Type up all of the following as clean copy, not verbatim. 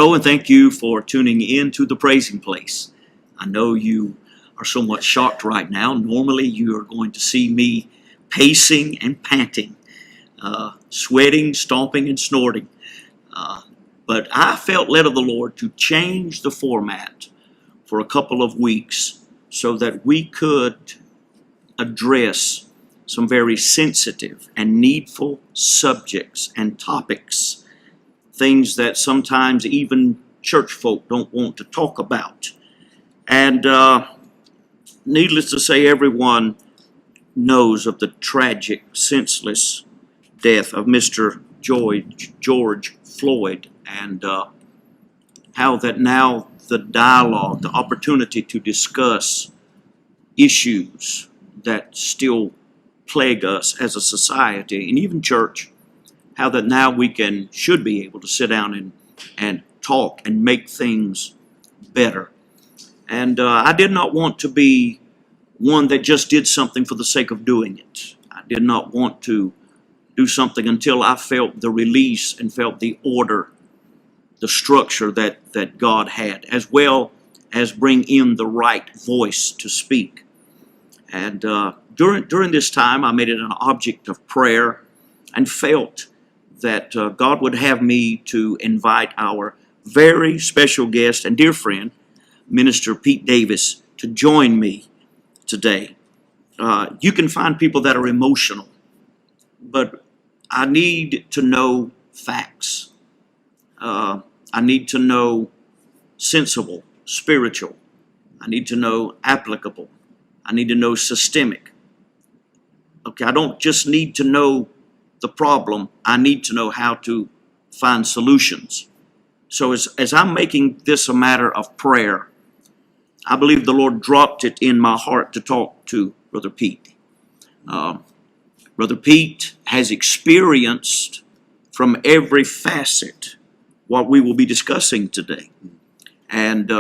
Hello, and thank you for tuning in to The Praising Place. I know you are somewhat shocked right now. Normally, you are going to see me pacing and panting, sweating, stomping, and snorting. But I felt led of the Lord to change the format for a couple of weeks so that we could address some very sensitive and needful subjects and topics, things that sometimes even church folk don't want to talk about. And needless to say, everyone knows of the tragic, senseless death of Mr. George Floyd, and how that now the dialogue, the opportunity to discuss issues that still plague us as a society and even church, how that now we should be able to sit down and talk and make things better. And I did not want to be one that just did something for the sake of doing it. I did not want to do something until I felt the release and felt the order, the structure that God had, as well as bring in the right voice to speak. And during this time, I made it an object of prayer and felt that God would have me to invite our very special guest and dear friend, Minister Pete Davis, to join me today. You can find people that are emotional, but I need to know facts. I need to know sensible, spiritual. I need to know applicable. I need to know systemic. Okay, I don't just need to know the problem. I need to know how to find solutions. So as I'm making this a matter of prayer, I believe the Lord dropped it in my heart to talk to Brother Pete. Brother Pete has experienced from every facet what we will be discussing today. And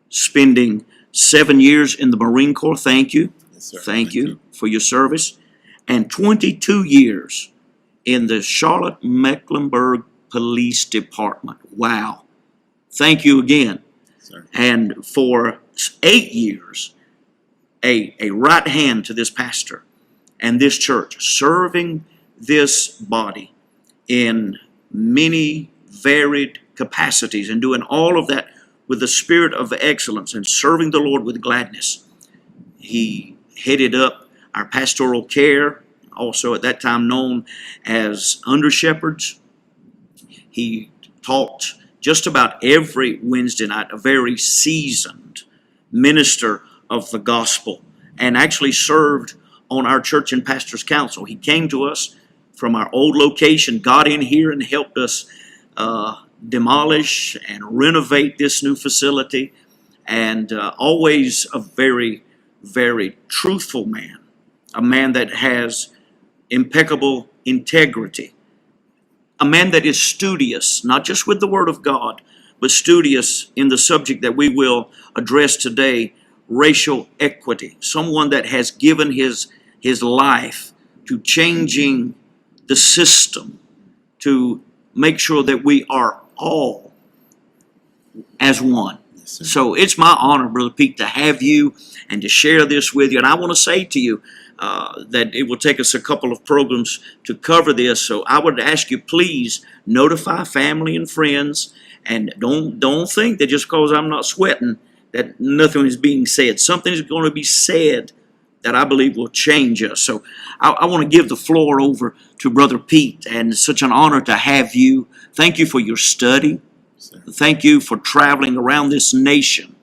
spending 7 years in the Marine Corps, thank you. Yes, sir. Thank you for your service. And 22 years in the Charlotte-Mecklenburg Police Department. Wow. Thank you again. Sir. And for 8 years, a right hand to this pastor and this church, serving this body in many varied capacities and doing all of that with the spirit of excellence and serving the Lord with gladness. He headed up our pastoral care, also at that time known as under shepherds. He taught just about every Wednesday night, a very seasoned minister of the gospel, and actually served on our church and pastors council. He came to us from our old location, got in here and helped us demolish and renovate this new facility, and always a very, very truthful man, a man that has impeccable integrity, a man that is studious, not just with the Word of God, but studious in the subject that we will address today, racial equity, someone that has given his life to changing the system to make sure that we are all as one. Yes, sir. So it's my honor, Brother Pete, to have you and to share this with you. And I want to say to you that it will take us a couple of programs to cover this. So I would ask you, please notify family and friends, and don't think that just because I'm not sweating that nothing is being said. Something is going to be said that I believe will change us. So I want to give the floor over to Brother Pete, and it's such an honor to have you. Thank you for your study. Sir. Thank you for traveling around this nation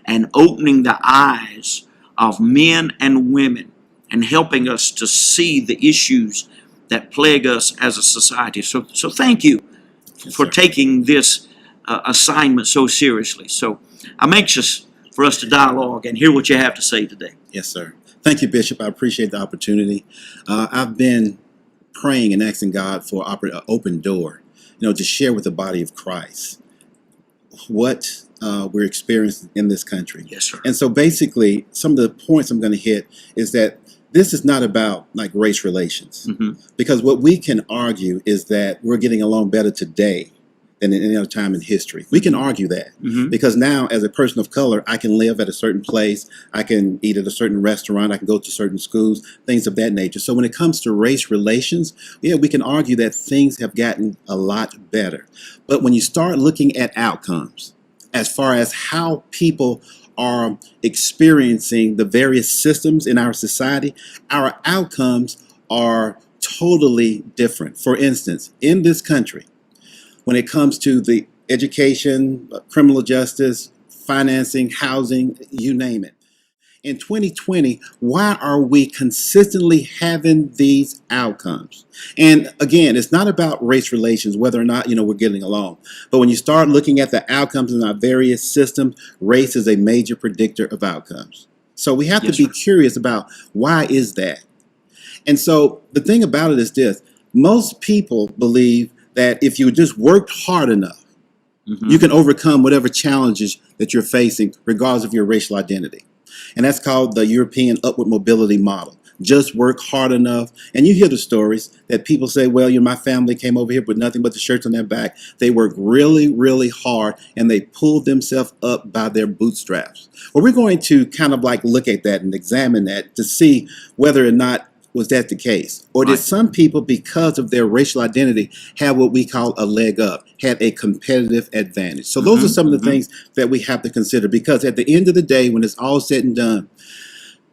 and opening the eyes of men and women and helping us to see the issues that plague us as a society. So thank you for sir. taking this assignment so seriously. So I'm anxious for us to dialogue and hear what you have to say today. Yes, sir. Thank you, Bishop. I appreciate the opportunity. I've been praying and asking God for an open door, to share with the body of Christ what we're experiencing in this country. Yes, sir. And so basically, some of the points I'm going to hit is that this is not about like race relations, Mm-hmm. because what we can argue is that we're getting along better today than in any other time in history. We can argue that Mm-hmm. because now, as a person of color, I can live at a certain place, I can eat at a certain restaurant, I can go to certain schools, things of that nature. So when it comes to race relations, yeah, we can argue that things have gotten a lot better. But when you start looking at outcomes, as far as how people are experiencing the various systems in our society, our outcomes are totally different. For instance, in this country, when it comes to the education, criminal justice, financing, housing, you name it. In 2020, why are we consistently having these outcomes? And again, it's not about race relations, whether or not, we're getting along. But when you start looking at the outcomes in our various systems, race is a major predictor of outcomes. So we have Yes, to be sir. curious about why is that? And so the thing about it is this: most people believe that if you just worked hard enough, Mm-hmm. you can overcome whatever challenges that you're facing, regardless of your racial identity. And that's called the European upward mobility model. Just work hard enough. And you hear the stories that people say, well, my family came over here with nothing but the shirts on their back. They worked really, really hard and they pulled themselves up by their bootstraps. Well, we're going to kind of like look at that and examine that to see whether or not was that the case? Or did Right. some people, because of their racial identity, have what we call a leg up, had a competitive advantage? So those are some of the things that we have to consider, because at the end of the day, when it's all said and done,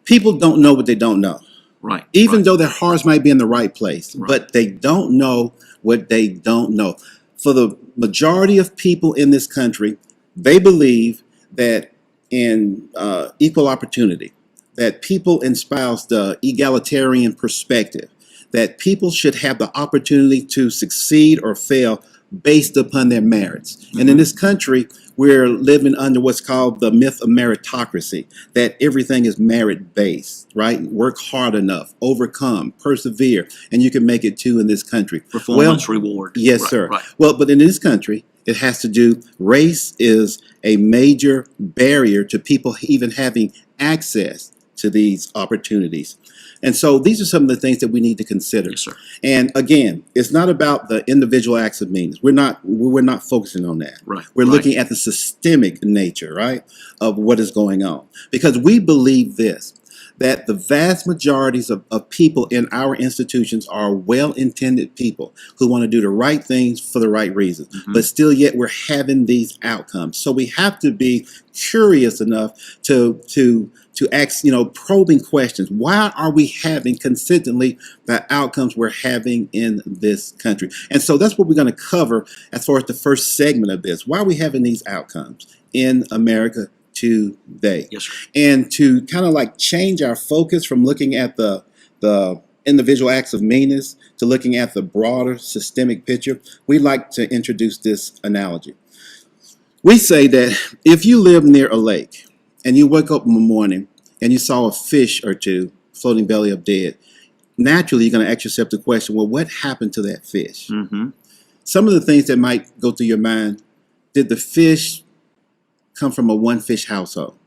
people don't know what they don't know. Right. Even right. though their hearts might be in the right place, Right. but they don't know what they don't know. For the majority of people in this country, they believe that in equal opportunity, that people espouse the egalitarian perspective, that people should have the opportunity to succeed or fail based upon their merits. And in this country, we're living under what's called the myth of meritocracy, that everything is merit-based, right? Work hard enough, overcome, persevere, and you can make it too in this country. Performance reward. Yes, Right, sir. Right. Well, but in this country, it has to do, race is a major barrier to people even having access to these opportunities. And so these are some of the things that we need to consider. Yes, sir. And again, it's not about the individual acts of meanness. We're not focusing on that. Right. We're right. looking at the systemic nature, right, of what is going on. Because we believe this, that the vast majorities of people in our institutions are well-intended people who want to do the right things for the right reasons. But still yet we're having these outcomes. So we have to be curious enough to ask, probing questions. Why are we having consistently the outcomes we're having in this country? And so that's what we're going to cover as far as the first segment of this. Why are we having these outcomes in America today? Yes, sir. And to kind of like change our focus from looking at the individual acts of meanness to looking at the broader systemic picture, we like to introduce this analogy. We say that if you live near a lake and you wake up in the morning and you saw a fish or two floating belly up dead, naturally you're going to ask yourself the question, well, what happened to that fish? Mm-hmm. Some of the things that might go through your mind: did the fish come from a one-fish household?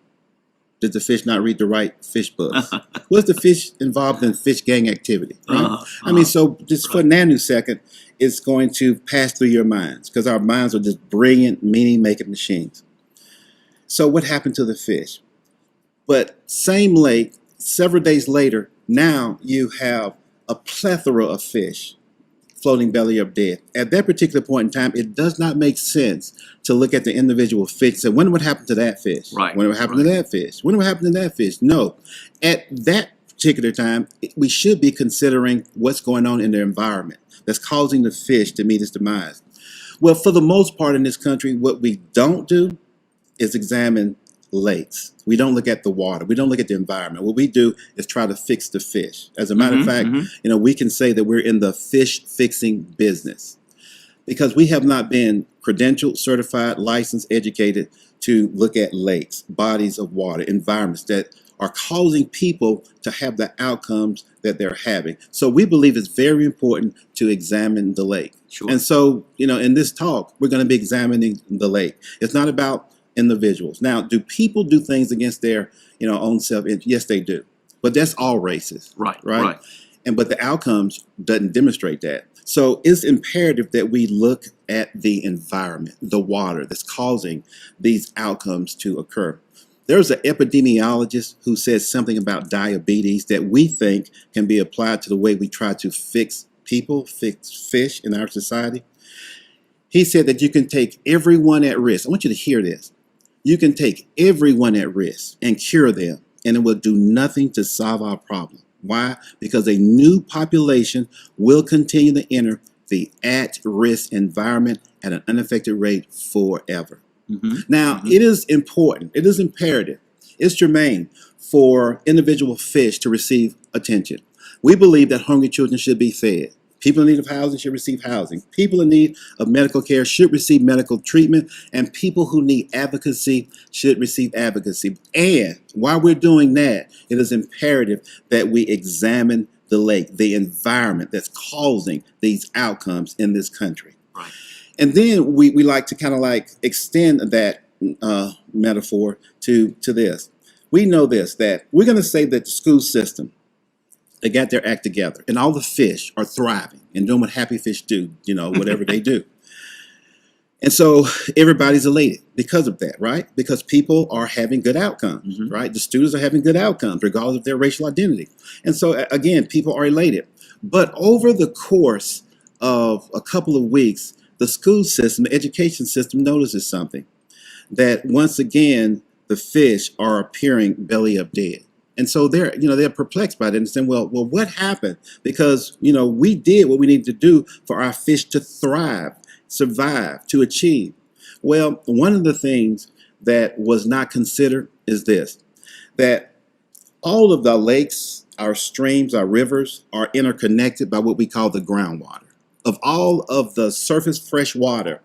Did the fish not read the right fish books? Was the fish involved in fish gang activity? Right? I mean, so just for a nanosecond, it's going to pass through your minds, because our minds are just brilliant, meaning-making machines. So what happened to the fish? But same lake, several days later, now you have a plethora of fish floating belly up dead. At that particular point in time, it does not make sense to look at the individual fish and say, when would happen to that fish? Right, When would happen to that fish? When would happen to that fish? No. At that particular time, we should be considering what's going on in their environment that's causing the fish to meet its demise. Well, for the most part in this country, what we don't do is examine lakes. We don't look at the water. We don't look at the environment. What we do is try to fix the fish. As a matter of fact, we can say that we're in the fish fixing business, because we have not been credentialed, certified, licensed, educated to look at lakes, bodies of water, environments that are causing people to have the outcomes that they're having. So we believe it's very important to examine the lake. Sure. And so, in this talk, we're going to be examining the lake. It's not about individuals. Now, do people do things against their, own self? Yes, they do. But that's all races. Right. Right. but the outcomes doesn't demonstrate that. So it's imperative that we look at the environment, the water that's causing these outcomes to occur. There's an epidemiologist who says something about diabetes that we think can be applied to the way we try to fix people, fix fish in our society. He said that you can take everyone at risk. I want you to hear this. You can take everyone at risk and cure them, and it will do nothing to solve our problem. Why? Because a new population will continue to enter the at-risk environment at an unaffected rate forever. Now, it is important, it is imperative, it's germane for individual fish to receive attention. We believe that hungry children should be fed. People in need of housing should receive housing. People in need of medical care should receive medical treatment. And people who need advocacy should receive advocacy. And while we're doing that, it is imperative that we examine the lake, the environment that's causing these outcomes in this country. Right. And then we like to kind of like extend that metaphor to this. We know this, that we're going to say that the school system, they got their act together, and all the fish are thriving and doing what happy fish do, whatever they do. And so everybody's elated because of that, right? Because people are having good outcomes, right? The students are having good outcomes regardless of their racial identity. And so again, people are elated. But over the course of a couple of weeks, the school system, the education system notices something, that once again, the fish are appearing belly up dead. And so they're perplexed by that and saying, well, what happened? Because, we did what we needed to do for our fish to thrive, survive, to achieve. Well, one of the things that was not considered is this, that all of the lakes, our streams, our rivers are interconnected by what we call the groundwater. Of all of the surface fresh water,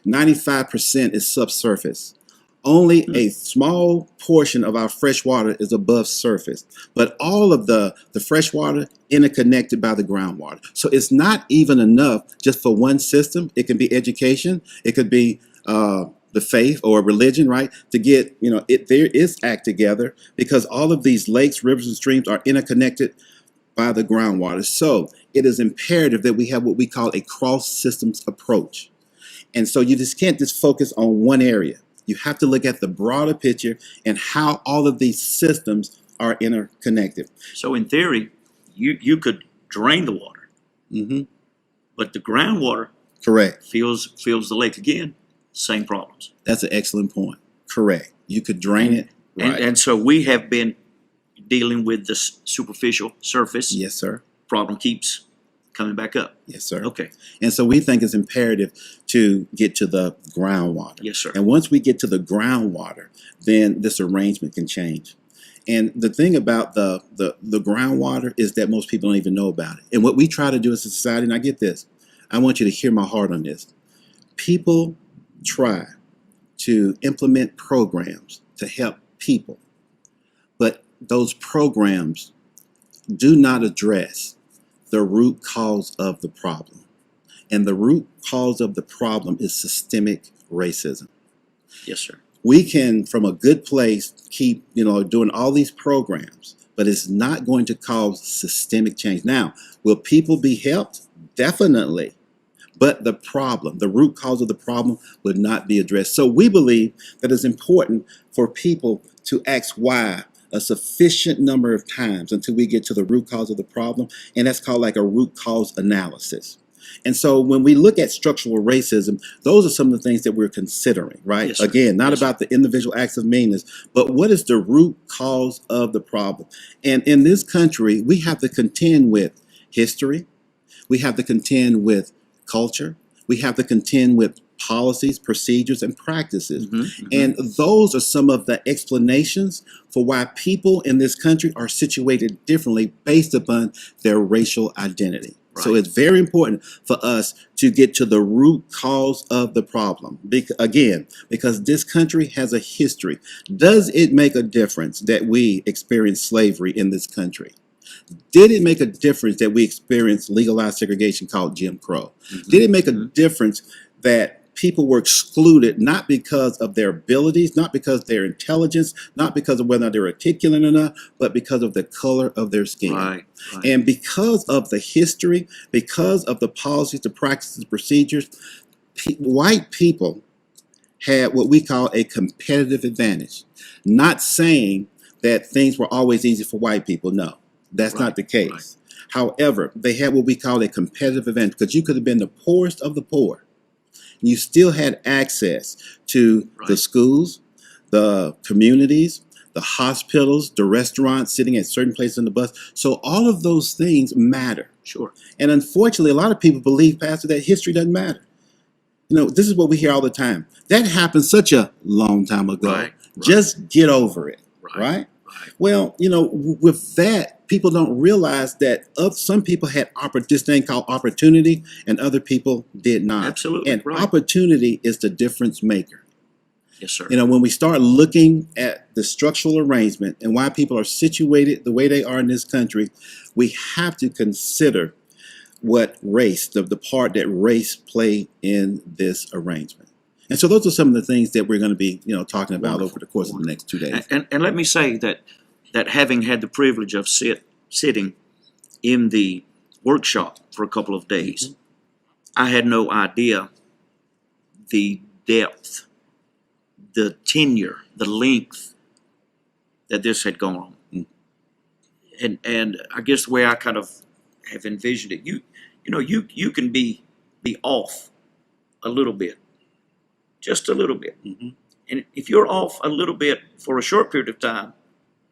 95% is subsurface. Only a small portion of our fresh water is above surface, but all of the fresh water interconnected by the groundwater. So it's not even enough just for one system. It can be education. It could be the faith or religion, right? To get, there is act together because all of these lakes, rivers, and streams are interconnected by the groundwater. So it is imperative that we have what we call a cross systems approach. And so you just can't just focus on one area. You have to look at the broader picture and how all of these systems are interconnected. So in theory, you could drain the water, but the groundwater Correct. fills the lake again. Same problems. That's an excellent point. Correct. You could drain it. Right. And so we have been dealing with the superficial surface. Yes, sir. Problem keeps coming back up. Yes, sir. Okay. And so we think it's imperative to get to the groundwater. Yes, sir. And once we get to the groundwater, then this arrangement can change. And the thing about the groundwater is that most people don't even know about it. And what we try to do as a society, and I get this, I want you to hear my heart on this. People try to implement programs to help people, but those programs do not address the root cause of the problem. And the root cause of the problem is systemic racism. Yes, sir. We can, from a good place, keep, doing all these programs, but it's not going to cause systemic change. Now, will people be helped? Definitely. But the problem, the root cause of the problem would not be addressed. So we believe that it's important for people to ask why a sufficient number of times until we get to the root cause of the problem. And that's called like a root cause analysis. And so when we look at structural racism, those are some of the things that we're considering, right? Yes, sir. Again, not Yes, about the individual acts of meanness, but what is the root cause of the problem? And in this country, we have to contend with history. We have to contend with culture. We have to contend with policies, procedures, and practices. And those are some of the explanations for why people in this country are situated differently based upon their racial identity. Right. So it's very important for us to get to the root cause of the problem. Because this country has a history. Does it make a difference that we experience slavery in this country? Did it make a difference that we experienced legalized segregation called Jim Crow? Did it make a difference that people were excluded not because of their abilities, not because of their intelligence, not because of whether they're articulate or not, but because of the color of their skin. Right. Right. And because of the history, because of the policies, the practices, the procedures, white people had what we call a competitive advantage. Not saying that things were always easy for white people. No, that's Right, not the case. However, they had what we call a competitive advantage because you could have been the poorest of the poor. And you still had access to the Right. schools, the communities, the hospitals, the restaurants, sitting at certain places on the bus. So all of those things matter. Sure. And unfortunately, a lot of people believe, Pastor, that history doesn't matter. You know, this is what we hear all the time. That happened such a long time ago. Right. Right. Just get over it, Right. right? Right. Well, you know, with that, people don't realize that some people had this thing called opportunity, and other people did not. Absolutely. And Right. opportunity is the difference maker. Yes, sir. You know, when we start looking at the structural arrangement and why people are situated the way they are in this country, we have to consider what race, the part that race play in this arrangement. And so those are some of the things that we're going to be, you know, talking about Wonderful. over the course of the next 2 days. And let me say that having had the privilege of sitting in the workshop for a couple of days, I had no idea the depth, the tenure, the length that this had gone on. And I guess the way I kind of have envisioned it, you know, you can be off a little bit, just a little bit. Mhm. And if you're off a little bit for a short period of time,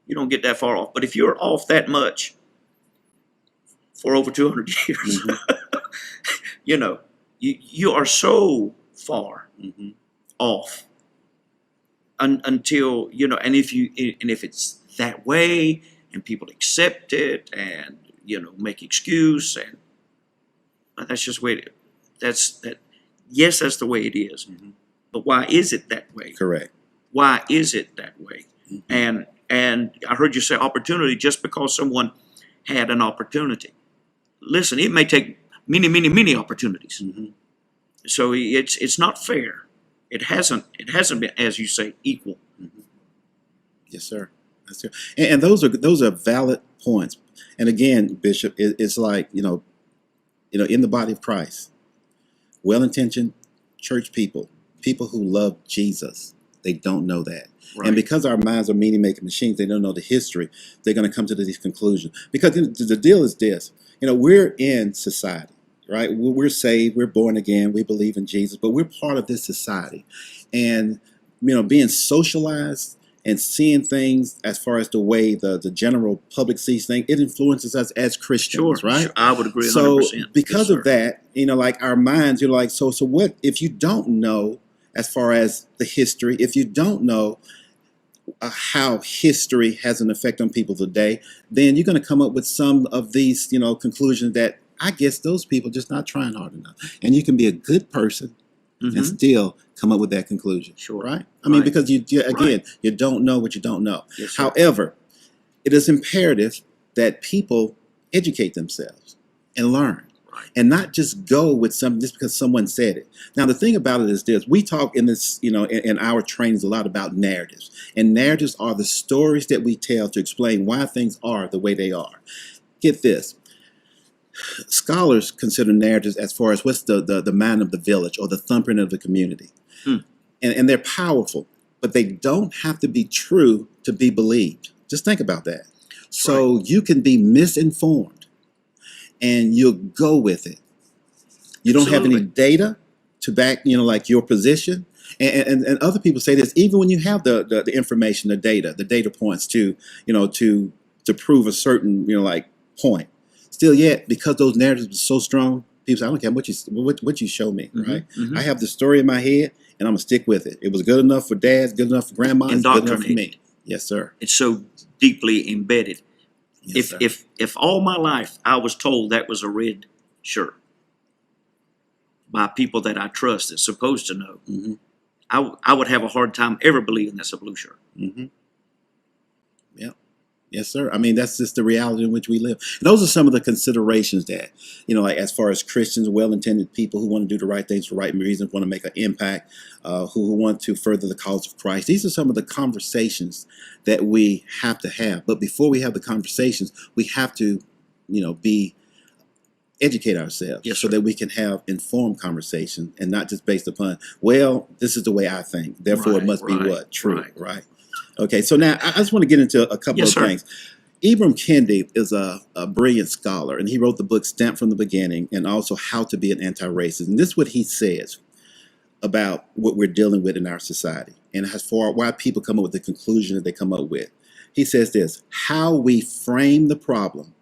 you don't get that far off. But if you're off that much for over 200 years, you know, you are so far Mhm. off until, you know, and if it's that way and people accept it and, you know, make excuse, and that's just the way yes, that's the way it is. Mhm. But why is it that way? Correct. Why is it that way? Mhm. And I heard you say opportunity. Just because someone had an opportunity, listen, it may take many opportunities. Mhm. So it's not fair. It hasn't been, as you say, equal. Yes, sir. That's it. And those are valid points. And again, Bishop, it's like, you know, in the body of Christ, well-intentioned church people who love Jesus, they don't know that. Right. And because our minds are meaning-making machines, they don't know the history, they're going to come to these conclusions. Because the deal is this, you know, we're in society, right? We're saved, we're born again, we believe in Jesus, but we're part of this society. And, you know, being socialized and seeing things as far as the way the general public sees things, it influences us as Christians, right? Sure. I would agree 100%. So because of that, you know, like our minds, you're like, so what if you don't know as far as the history, if you don't know how history has an effect on people today, then you're going to come up with some of these, you know, conclusions that I guess those people just not trying hard enough. And you can be a good person and Mhm. still come up with that conclusion, Sure. right? I mean, Right. because again, Right. you don't know what you don't know. Yes, sir. However, it is imperative that people educate themselves and learn. Right. And not just go with something just because someone said it. Now, the thing about it is this: we talk in this, you know, in our trainings a lot about narratives, and narratives are the stories that we tell to explain why things are the way they are. Get this: scholars consider narratives as far as what's the mind of the village or the thumbprint of the community, and they're powerful, but they don't have to be true to be believed. Just think about that. So you can be misinformed and you'll go with it. You don't have any Absolutely. data to back, you know, like your position. And other people say this, even when you have the information, the data points to, you know, to prove a certain, you know, like point. Still yet, because those narratives are so strong, people say, I don't care what you show me, Mhm. right? Mhm. I have the story in my head and I'm gonna stick with it. It was good enough for dads, good enough for grandmas, good enough for me. Indoctrinated. Yes, sir. It's so deeply embedded. Yes, sir. If all my life I was told that was a red shirt by people that I trust that's supposed to know, Mm-hmm. I would have a hard time ever believing that's a blue shirt. Mm-hmm. Yep. Yes, sir. I mean, that's just the reality in which we live. And those are some of the considerations that, like as far as Christians, well-intended people who want to do the right things for the right reasons, want to make an impact, who want to further the cause of Christ. These are some of the conversations that we have to have. But before we have the conversations, we have to, be educate ourselves Yes, so sir. that we can have informed conversation and not just based upon, well, this is the way I think, therefore it Right, must be right, what? True, right. right? Okay, so now I just want to get into a couple Yes, of sir. things. Ibram Kendi is a brilliant scholar, and he wrote the book Stamped from the Beginning and also How to Be an Anti-Racist. And this is what he says about what we're dealing with in our society and as for why people come up with the conclusion that they come up with. He says this: how we frame the problem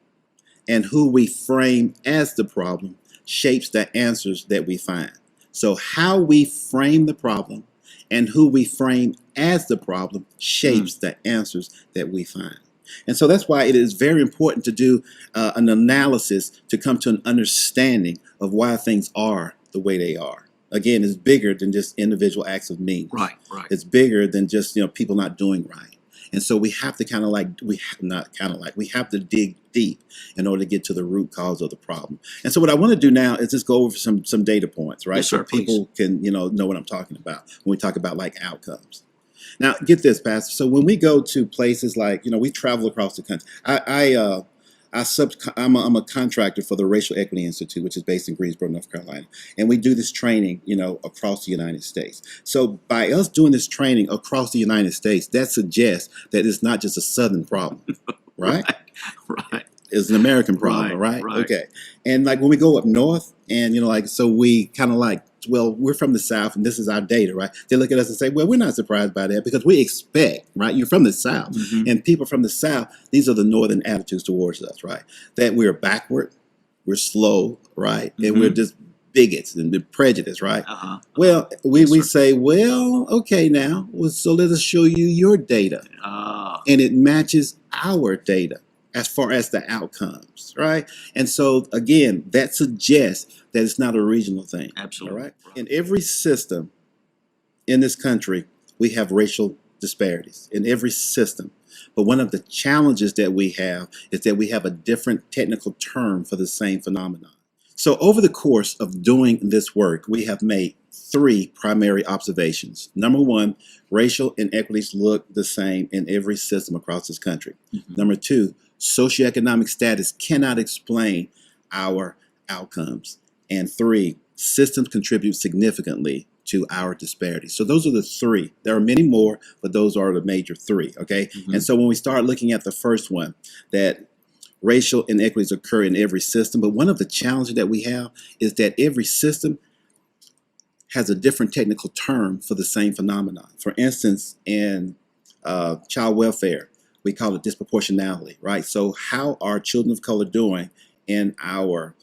and who we frame as the problem shapes the answers that we find. So how we frame the problem and who we frame as the problem shapes the answers that we find. And so that's why it is very important to do an analysis to come to an understanding of why things are the way they are. Again, it's bigger than just individual acts of means. Right, right. It's bigger than just people not doing right. And so we have to we have to dig deep in order to get to the root cause of the problem. And so what I want to do now is just go over some data points, right? Yes, sir, so people can know what I'm talking about when we talk about like outcomes. Now, get this, Pastor. So when we go to places like, we travel across the country. I'm a contractor for the Racial Equity Institute, which is based in Greensboro, North Carolina, and we do this training, across the United States. So by us doing this training across the United States, that suggests that it's not just a Southern problem, right? Right. It's an American problem, Right, right? right. Okay. And like when we go up north, and so we kind of like, well, we're from the South, and this is our data, right? They look at us and say, well, we're not surprised by that because we expect, right? You're from the South, Mhm. and people from the South, these are the northern attitudes towards us, right? That we're backward, we're slow, right? And we're just bigots and prejudiced, right? Uh-huh. Well, we Yes, sir. say, well, okay, now, so let us show you your data. And it matches our data as far as the outcomes, right? And so, again, that suggests that it's not a regional thing. Absolutely. All right? In every system in this country, we have racial disparities in every system. But one of the challenges that we have is that we have a different technical term for the same phenomenon. So over the course of doing this work, we have made 3 primary observations. Number 1, racial inequities look the same in every system across this country. Mhm. Number 2, socioeconomic status cannot explain our outcomes. And 3, systems contribute significantly to our disparities. So those are the 3. There are many more, but those are the major 3, okay? Mhm. And so when we start looking at the first one, that racial inequities occur in every system, but one of the challenges that we have is that every system has a different technical term for the same phenomenon. For instance, in child welfare, we call it disproportionality, right? So how are children of color doing in our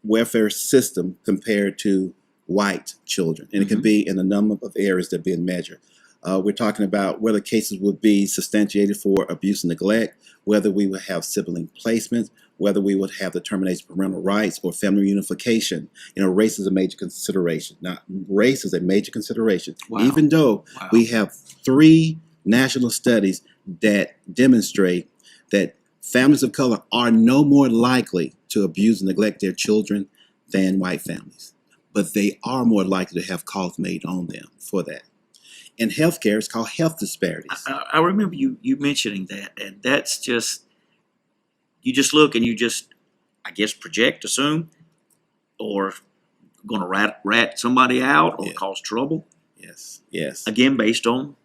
welfare system compared to white children? And it can be in a number of areas that are being measured. We're talking about whether cases would be substantiated for abuse and neglect, whether we would have sibling placements, whether we would have the termination of parental rights or family reunification. Race is a major consideration. Now, race is a major consideration, Wow. even though Wow. we have 3 national studies that demonstrate that families of color are no more likely to abuse and neglect their children than white families. But they are more likely to have calls made on them for that. In healthcare, it's called health disparities. I remember you mentioning that, and that's just, you just look and you just, I guess, project, assume, or going to rat somebody out or Yeah. cause trouble, Yes, yes, again, based on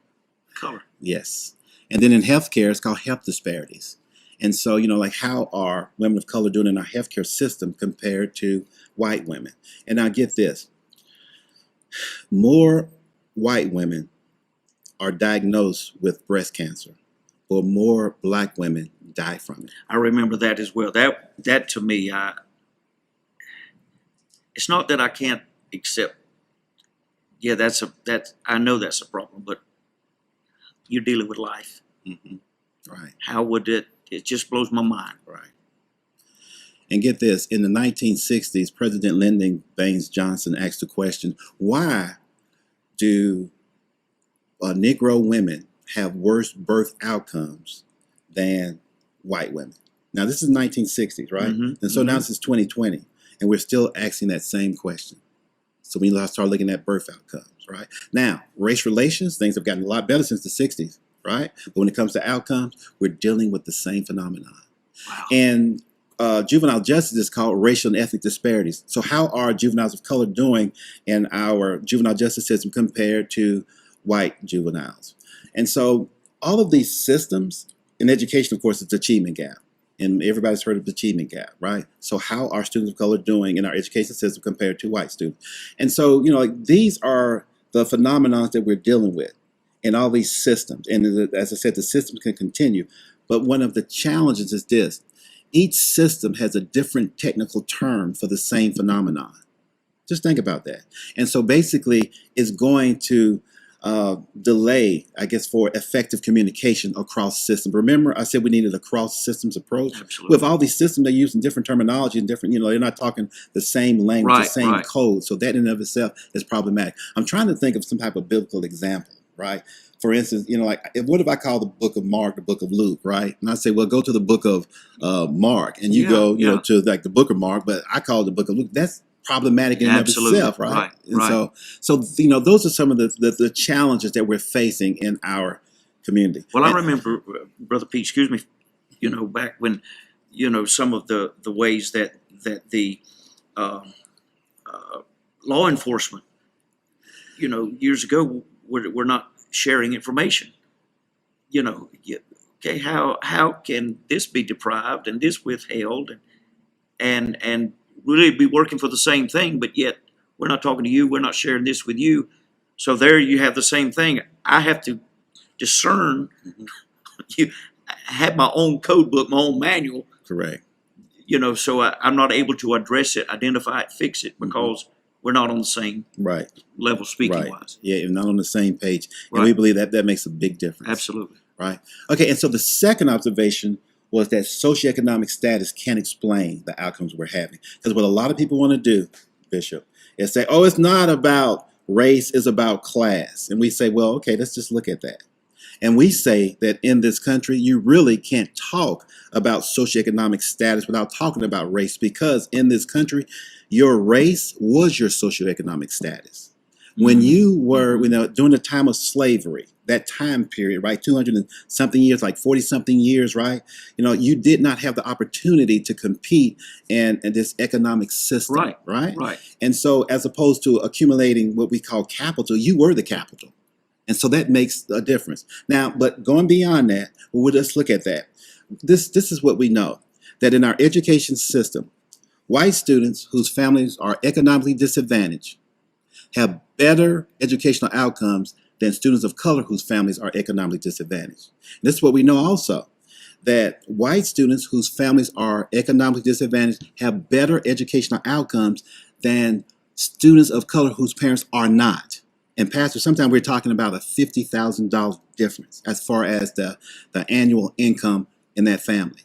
color. yes. And then in healthcare, it's called health disparities. And so, like how are women of color doing in our healthcare system compared to white women? And now get this, more white women are diagnosed with breast cancer, but more black women die from it. I remember that as well. That to me, it's not that I can't accept. Yeah, I know that's a problem, but you're dealing with life. Mm-hmm. Right, How would it just blows my mind. right. And get this, in the 1960s, President Lyndon Baines Johnson asked the question, why do Negro women have worse birth outcomes than white women. Now, this is 1960s, right? Mhm, And so now mhm. this is 2020, and we're still asking that same question. So we start looking at birth outcomes, right? Now, race relations, things have gotten a lot better since the 60s, right? But when it comes to outcomes, we're dealing with the same phenomenon. Wow. And juvenile justice is called racial and ethnic disparities. So how are juveniles of color doing in our juvenile justice system compared to white juveniles? And so all of these systems in education, of course, it's the achievement gap. And everybody's heard of the achievement gap, right? So how are students of color doing in our education system compared to white students? And so, like, these are the phenomena that we're dealing with in all these systems. And as I said, the systems can continue. But one of the challenges is this. Each system has a different technical term for the same phenomenon. Just think about that. And so basically, it's going to delay, I guess, for effective communication across systems. Remember, I said we needed a cross systems approach. Absolutely. With all these systems, they're using different terminology and different, they're not talking the same language, the Right, same right. code. So that in and of itself is problematic. I'm trying to think of some type of biblical example, right? For instance, what if I call the book of Mark the book of Luke, right? And I say, well, go to the book of Mark, and you Yeah, go, yeah. to like the book of Mark, but I call it the book of Luke. That's problematic in and of Absolutely. itself, right? Right, And right. so those are some of the challenges that we're facing in our community. Well, I And- remember, Brother Pete, excuse me, back when, some of the ways that the uh, law enforcement, years ago, we're not sharing information. Okay, how can this be deprived and this withheld and really be working for the same thing, but yet we're not talking to you, we're not sharing this with you. So there you have the same thing. I have to discern. Mhm. You have my own code book, my own manual, Correct. so I'm not able to address it, identify it, fix it, because we're not on the same Right. level speaking Right. wise. Yeah, you're not on the same page. And Right. we believe that makes a big difference. Absolutely. Right. Okay, and so the second observation was that socioeconomic status can't explain the outcomes we're having. Because what a lot of people want to do, Bishop, is say, oh, it's not about race, it's about class. And we say, well, okay, let's just look at that. And we say that in this country, you really can't talk about socioeconomic status without talking about race, because in this country, your race was your socioeconomic status. When you were, during the time of slavery, that time period, right, 200 and something years, like 40 something years, right, you did not have the opportunity to compete in this economic system, Right. right? Right. And so as opposed to accumulating what we call capital, you were the capital. And so that makes a difference. Now, but going beyond that, we'll just look at that. This is what we know, that in our education system, white students whose families are economically disadvantaged have better educational outcomes than students of color whose families are economically disadvantaged. And this is what we know also, that white students whose families are economically disadvantaged have better educational outcomes than students of color whose parents are not. And Pastor, sometimes we're talking about a $50,000 difference as far as the annual income in that family.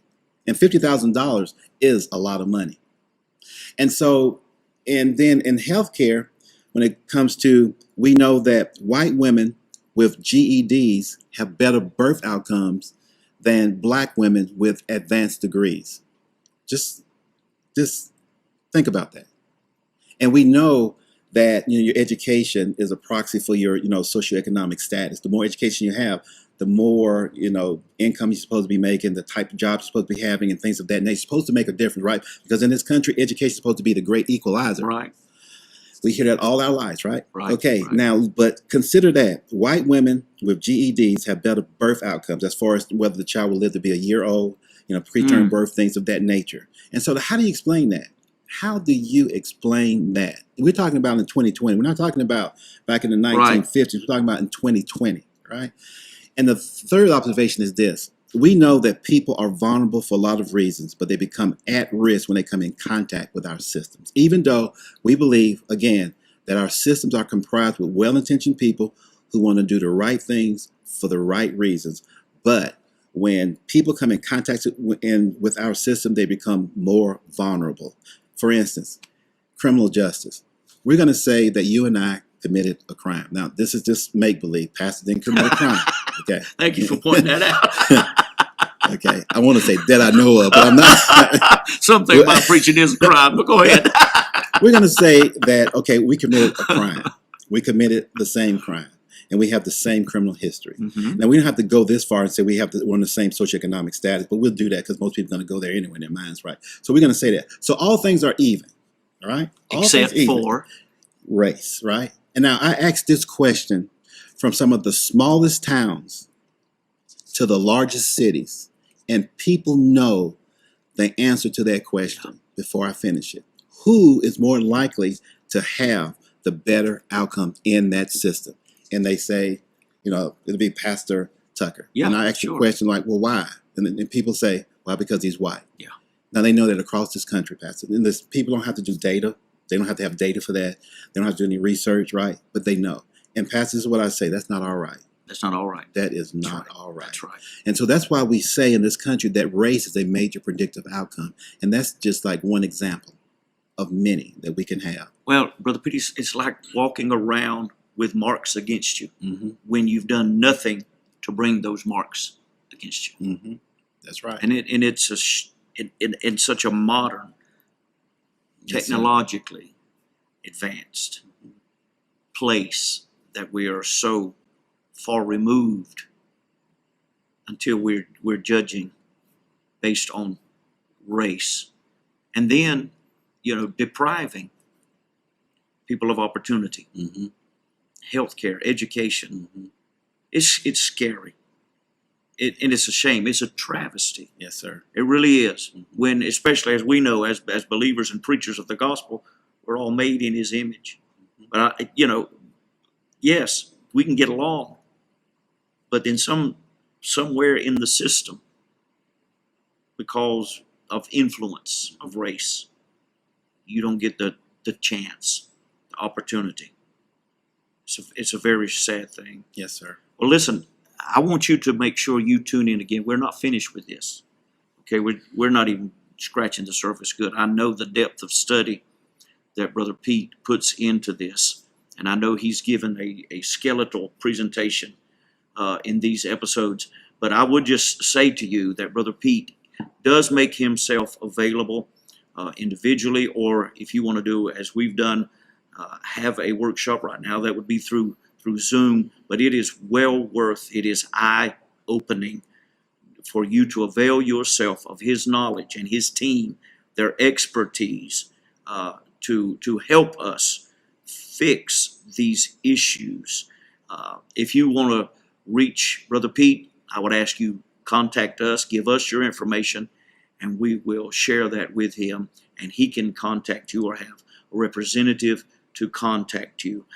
And $50,000 is a lot of money. And so, and then in healthcare, when it comes to, we know that white women with GEDs have better birth outcomes than black women with advanced degrees. Just think about that. And we know that your education is a proxy for your socioeconomic status. The more education you have, the more income you're supposed to be making, the type of jobs you're supposed to be having, and things of that nature. It's supposed to make a difference, right? Because in this country, education is supposed to be the great equalizer. Right. We hear that all our lives, right? Right. Okay, Right. now, but consider that white women with GEDs have better birth outcomes as far as whether the child will live to be a year old, preterm birth, things of that nature. And so, how do you explain that? How do you explain that? We're talking about in 2020. We're not talking about back in the 1950s. We're talking about in 2020, right? And the third observation is this. We know that people are vulnerable for a lot of reasons, but they become at risk when they come in contact with our systems. Even though we believe, again, that our systems are comprised with well-intentioned people who want to do the right things for the right reasons. But when people come in contact with our system, they become more vulnerable. For instance, criminal justice. We're going to say that you and I committed a crime. Now, this is just make-believe. Pastor didn't commit a crime. Okay. Thank you for pointing that out. Okay, I want to say that I know of, but I'm not. Something about preaching is a crime, but go ahead. We're going to say that, okay, we committed a crime. We committed the same crime, and we have the same criminal history. Mhm. Now, we don't have to go this far and say we're on the same socioeconomic status, but we'll do that because most people are going to go there anyway in their minds, right? So we're going to say that. So all things are even, all right? All Except things even. for Race, right? And now I asked this question from some of the smallest towns to the largest cities, and people know the answer to that question before I finish it. Who is more likely to have the better outcome in that system? And they say, it'll be Pastor Tucker. Yeah, and I ask the sure. question like, well, why? And then people say, well, because he's white. Yeah. Now they know that across this country, Pastor, and this, people don't have to do data. They don't have to have data for that. They don't have to do any research, right? But they know. And Pastor, this is what I say, that's not all right. that's not all right. That is not right. all right. That's right. And so that's why we say in this country that race is a major predictive outcome. And that's just like one example of many that we can have. Well, Brother Petey, it's like walking around with marks against you Mm-hmm. when you've done nothing to bring those marks against you. Mm-hmm. That's right. And it's in such a modern, Yes, sir. technologically advanced place that we are so far removed until we're judging based on race, and then depriving people of opportunity, Mm-hmm. healthcare, education. Mm-hmm. It's scary. And it's a shame. It's a travesty. Yes, sir. It really is. When, especially as we know, as believers and preachers of the gospel, we're all made in His image. But yes, we can get along, but then somewhere in the system, because of influence of race, you don't get the chance, the opportunity. It's a very sad thing. Yes, sir. Well, listen, I want you to make sure you tune in again. We're not finished with this. Okay, we're not even scratching the surface good. I know the depth of study that Brother Pete puts into this, and I know he's given a skeletal presentation in these episodes. But I would just say to you that Brother Pete does make himself available individually, or if you want to do as we've done, have a workshop right now. That would be through Zoom, but it is well worth. It is eye-opening for you to avail yourself of his knowledge and his team, their expertise, to help us fix these issues. If you want to reach Brother Pete, I would ask you contact us, give us your information, and we will share that with him, and he can contact you or have a representative to contact you.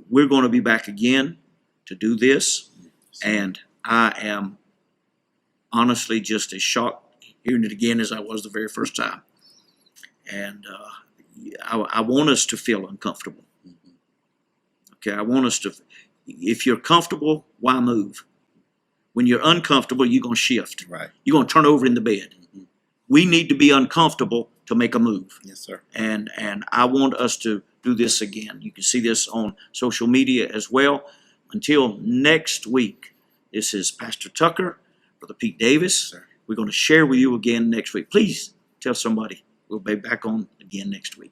We're going to be back again to do this, and I am honestly just as shocked hearing it again as I was the very first time. And I want us to feel uncomfortable. Okay, I want us to, if you're comfortable, why move? When you're uncomfortable, you're going to shift. Right. You're going to turn over in the bed. We need to be uncomfortable to make a move. Yes, sir. And I want us to do this again. You can see this on social media as well. Until next week, this is Pastor Tucker, Brother Pete Davis. Sir. We're going to share with you again next week. Please tell somebody. We'll be back on again next week.